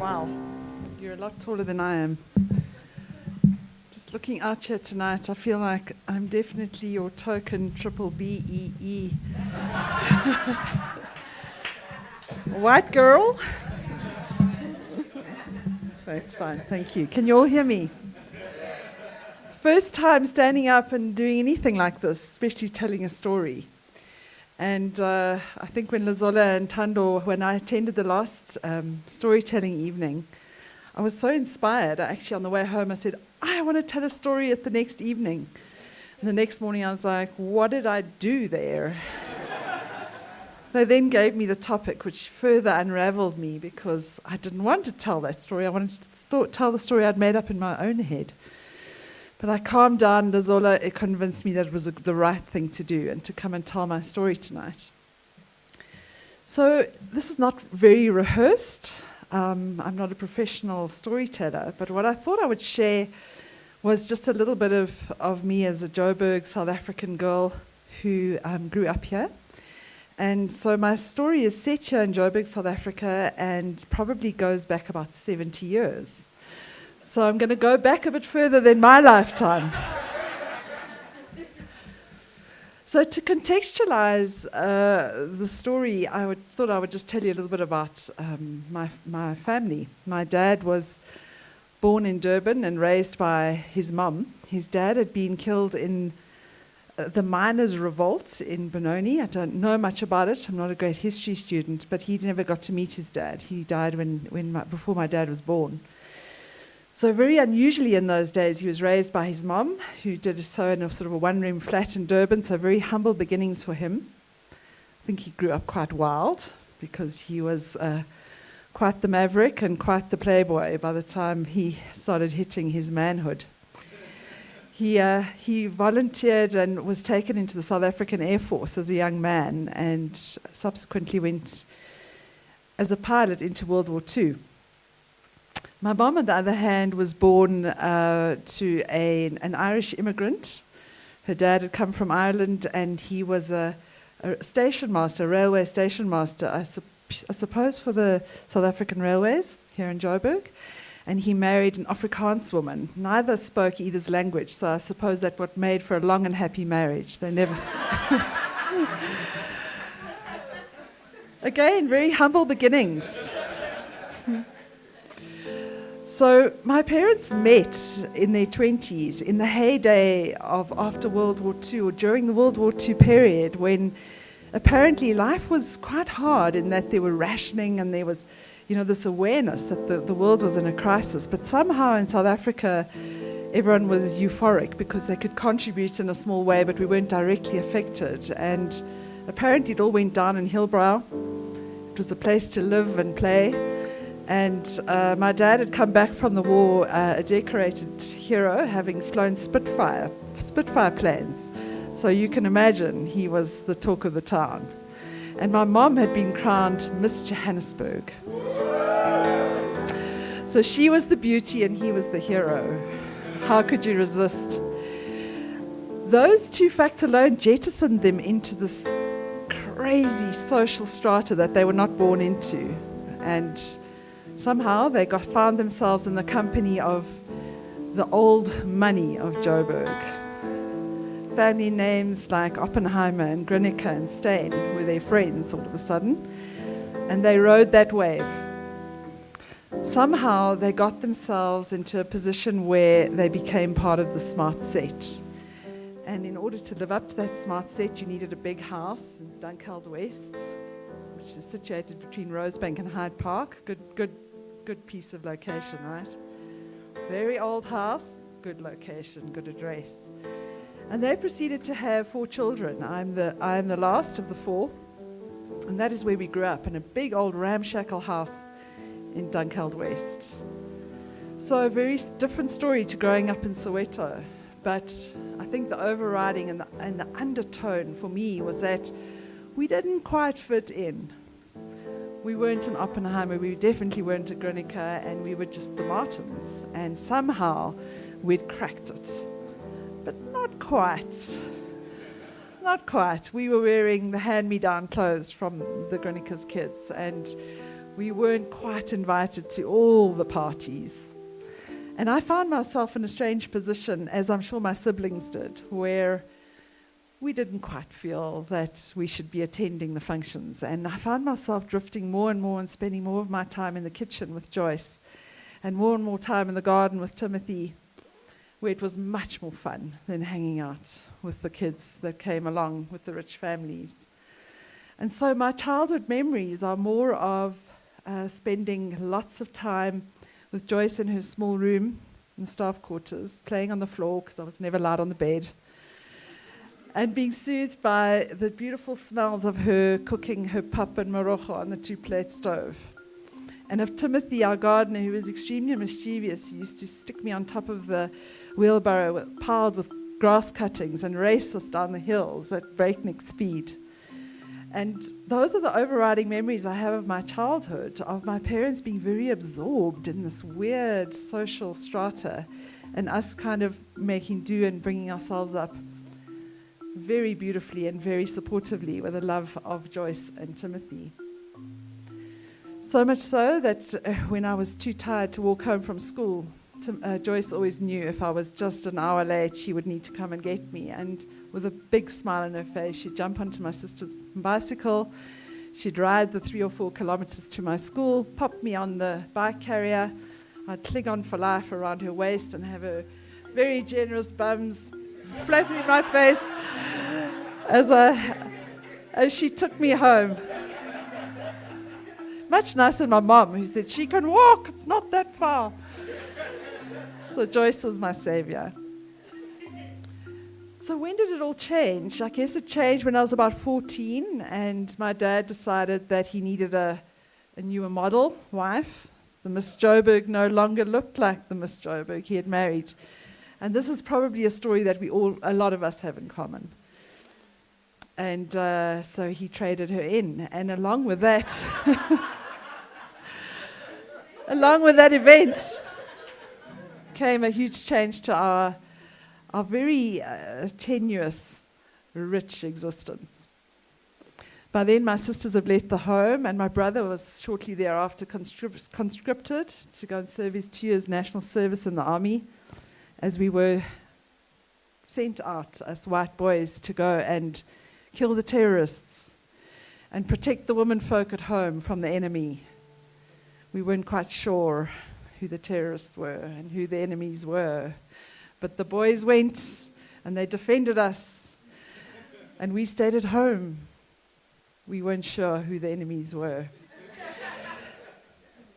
Wow, you're a lot taller than I am. Just looking out here tonight, I feel like I'm definitely your token triple BEE. White girl. That's fine, thank you. Can you all hear me? First time standing up and doing anything like this, especially telling a story. And I think when Lazola and Tando, when I attended the last storytelling evening, I was so inspired. Actually, on the way home, I said, I want to tell a story at the next evening. And the next morning, I was like, what did I do there? They then gave me the topic, which further unraveled me because I didn't want to tell that story. I wanted to tell the story I'd made up in my own head. But I calmed down. Lazola convinced me that it was the right thing to do and to come and tell my story tonight. So this is not very rehearsed. I'm not a professional storyteller, but what I thought I would share was just a little bit of me as a Joburg, South African girl who grew up here. And so my story is set here in Joburg, South Africa, and probably goes back about 70 years. So I'm going to go back a bit further than my lifetime. So to contextualize the story, thought I would just tell you a little bit about my family. My dad was born in Durban and raised by his mum. His dad had been killed in the miners' revolt in Benoni. I don't know much about it. I'm not a great history student, but he never got to meet his dad. He died before my dad was born. So very unusually in those days, he was raised by his mum, who did so in a sort of a one-room flat in Durban, so very humble beginnings for him. I think he grew up quite wild because he was quite the maverick and quite the playboy by the time he started hitting his manhood. He volunteered and was taken into the South African Air Force as a young man and subsequently went as a pilot into World War II. My mom, on the other hand, was born to an Irish immigrant. Her dad had come from Ireland, and he was a station master, a railway station master, I suppose, for the South African Railways here in Joburg. And he married an Afrikaans woman. Neither spoke either's language, so I suppose that's what made for a long and happy marriage. They never... Again, very humble beginnings. So my parents met in their 20s, in the heyday of after World War II, or during the World War II period, when apparently life was quite hard in that there were rationing and there was, this awareness that the world was in a crisis. But somehow in South Africa, everyone was euphoric because they could contribute in a small way, but we weren't directly affected. And apparently it all went down in Hillbrow. It was a place to live and play. And my dad had come back from the war a decorated hero, having flown Spitfire planes. So you can imagine he was the talk of the town. And my mom had been crowned Miss Johannesburg. So she was the beauty and he was the hero. How could you resist? Those two facts alone jettisoned them into this crazy social strata that they were not born into. And somehow they found themselves in the company of the old money of Joburg. Family names like Oppenheimer and Grinnicker and Steyn were their friends all of a sudden, and they rode that wave. Somehow they got themselves into a position where they became part of the smart set. And in order to live up to that smart set, you needed a big house in Dunkeld West, which is situated between Rosebank and Hyde Park. Good piece of location, right? Very old house, good location, good address. And they proceeded to have 4 children. I'm the last of the 4, and that is where we grew up, in a big old ramshackle house in Dunkeld West. So a very different story to growing up in Soweto, but I think the overriding and the undertone for me was that we didn't quite fit in. We weren't an Oppenheimer, we definitely weren't a Grinnicker, and we were just the Martins. And somehow we'd cracked it. But not quite. Not quite. We were wearing the hand-me-down clothes from the Grinnickers' kids, and we weren't quite invited to all the parties. And I found myself in a strange position, as I'm sure my siblings did, where we didn't quite feel that we should be attending the functions. And I found myself drifting more and more and spending more of my time in the kitchen with Joyce and more time in the garden with Timothy, where it was much more fun than hanging out with the kids that came along with the rich families. And so my childhood memories are more of spending lots of time with Joyce in her small room in the staff quarters, playing on the floor because I was never allowed on the bed, and being soothed by the beautiful smells of her cooking her pap and morocho on the two-plate stove. And of Timothy, our gardener, who was extremely mischievous, who used to stick me on top of the wheelbarrow piled with grass cuttings and race us down the hills at breakneck speed. And those are the overriding memories I have of my childhood, of my parents being very absorbed in this weird social strata and us kind of making do and bringing ourselves up very beautifully and very supportively with a love of Joyce and Timothy. So much so that when I was too tired to walk home from school, Joyce always knew if I was just an hour late, she would need to come and get me. And with a big smile on her face, she'd jump onto my sister's bicycle. She'd ride the 3 or 4 kilometers to my school, pop me on the bike carrier. I'd cling on for life around her waist and have her very generous bums flapping in my face as she took me home. Much nicer than my mom, who said, "She can walk, it's not that far." So Joyce was my savior. So when did it all change? I guess it changed when I was about 14, and my dad decided that he needed a newer model wife. The Miss Joburg no longer looked like the Miss Joburg he had married. And this is probably a story that a lot of us have in common. And so he traded her in. And along with that, event came a huge change to our very tenuous, rich existence. By then, my sisters had left the home, and my brother was shortly thereafter conscripted to go and serve his 2 years national service in the army, as we were sent out as white boys to go and kill the terrorists and protect the women folk at home from the enemy. We weren't quite sure who the terrorists were and who the enemies were. But the boys went and they defended us, and we stayed at home. We weren't sure who the enemies were.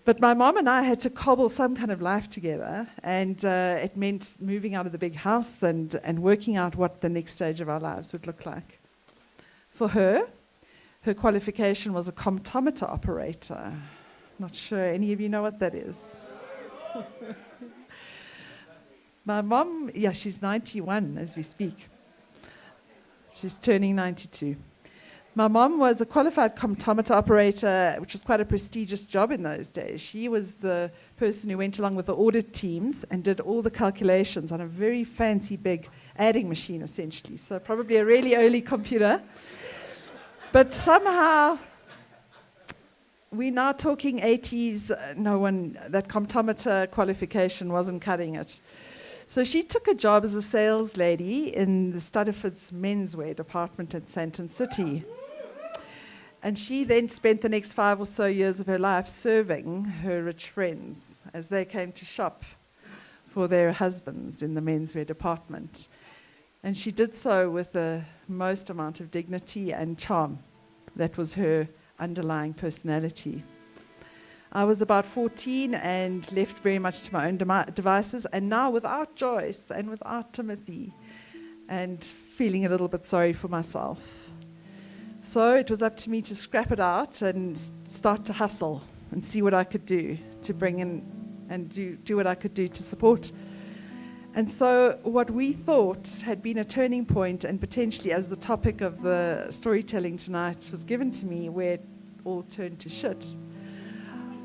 But my mom and I had to cobble some kind of life together, and it meant moving out of the big house and working out what the next stage of our lives would look like. For her qualification was a comptometer operator. Not sure any of you know what that is. My mom, she's 91 as we speak. She's turning 92. My mom was a qualified comptometer operator, which was quite a prestigious job in those days. She was the person who went along with the audit teams and did all the calculations on a very fancy big adding machine, essentially. So probably a really early computer. But somehow, we're now talking 80s, that comptometer qualification wasn't cutting it. So she took a job as a sales lady in the Studderford's menswear department at Sandton City. And she then spent the next 5 or so years of her life serving her rich friends as they came to shop for their husbands in the menswear department. And she did so with the most amount of dignity and charm. That was her underlying personality. I was about 14 and left very much to my own devices, and now without Joyce and without Timothy, and feeling a little bit sorry for myself. So it was up to me to scrap it out and start to hustle and see what I could do to bring in and do what I could do to support. And so what we thought had been a turning point, and potentially as the topic of the storytelling tonight was given to me, where it all turned to shit,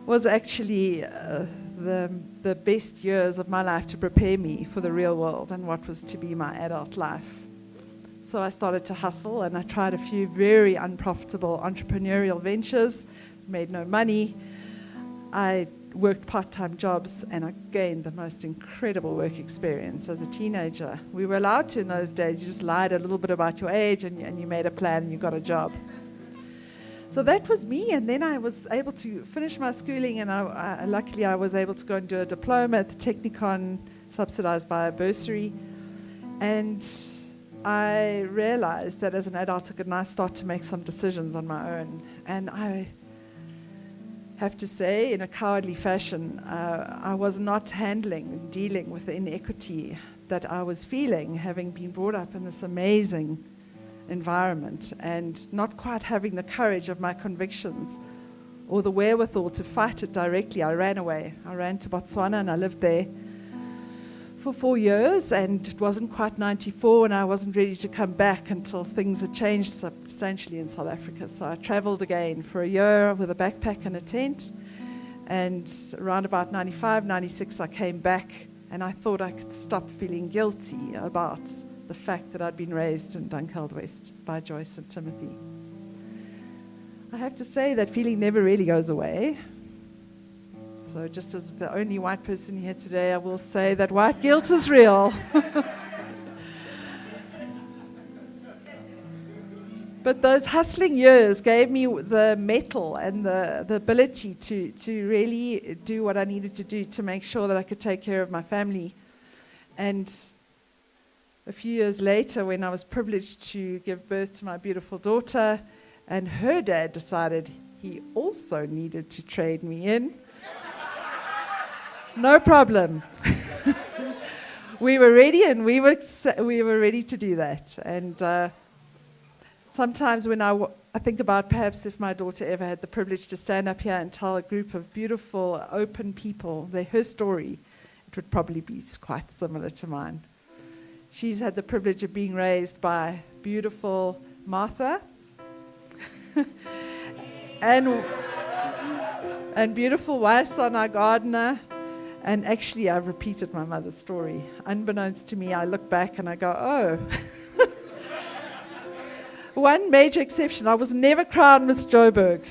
was actually the best years of my life to prepare me for the real world and what was to be my adult life. So I started to hustle, and I tried a few very unprofitable entrepreneurial ventures, made no money, I worked part-time jobs, and I gained the most incredible work experience as a teenager. We were allowed to in those days. You just lied a little bit about your age, and you made a plan, and you got a job. So that was me, and then I was able to finish my schooling, and luckily I was able to go and do a diploma at the Technikon, subsidized by a bursary. And I realized that as an adult I could now start to make some decisions on my own. And I have to say, in a cowardly fashion, I was not dealing with the inequity that I was feeling, having been brought up in this amazing environment and not quite having the courage of my convictions or the wherewithal to fight it directly. I ran away. I ran to Botswana, and I lived there for 4 years, and it wasn't quite 94, and I wasn't ready to come back until things had changed substantially in South Africa. So I traveled again for a year with a backpack and a tent, and around about 95, 96 I came back, and I thought I could stop feeling guilty about the fact that I'd been raised in Dunkeld West by Joyce and Timothy. I have to say that feeling never really goes away. So just as the only white person here today, I will say that white guilt is real. But those hustling years gave me the mettle and the ability to really do what I needed to do to make sure that I could take care of my family. And a few years later, when I was privileged to give birth to my beautiful daughter, and her dad decided he also needed to trade me in, no problem. We were ready, and we were ready to do that. And sometimes when I think about perhaps if my daughter ever had the privilege to stand up here and tell a group of beautiful, open people her story, it would probably be quite similar to mine. She's had the privilege of being raised by beautiful Martha and beautiful Waison, our gardener. And actually, I've repeated my mother's story. Unbeknownst to me, I look back and I go, oh. One major exception, I was never crowned Miss Joburg.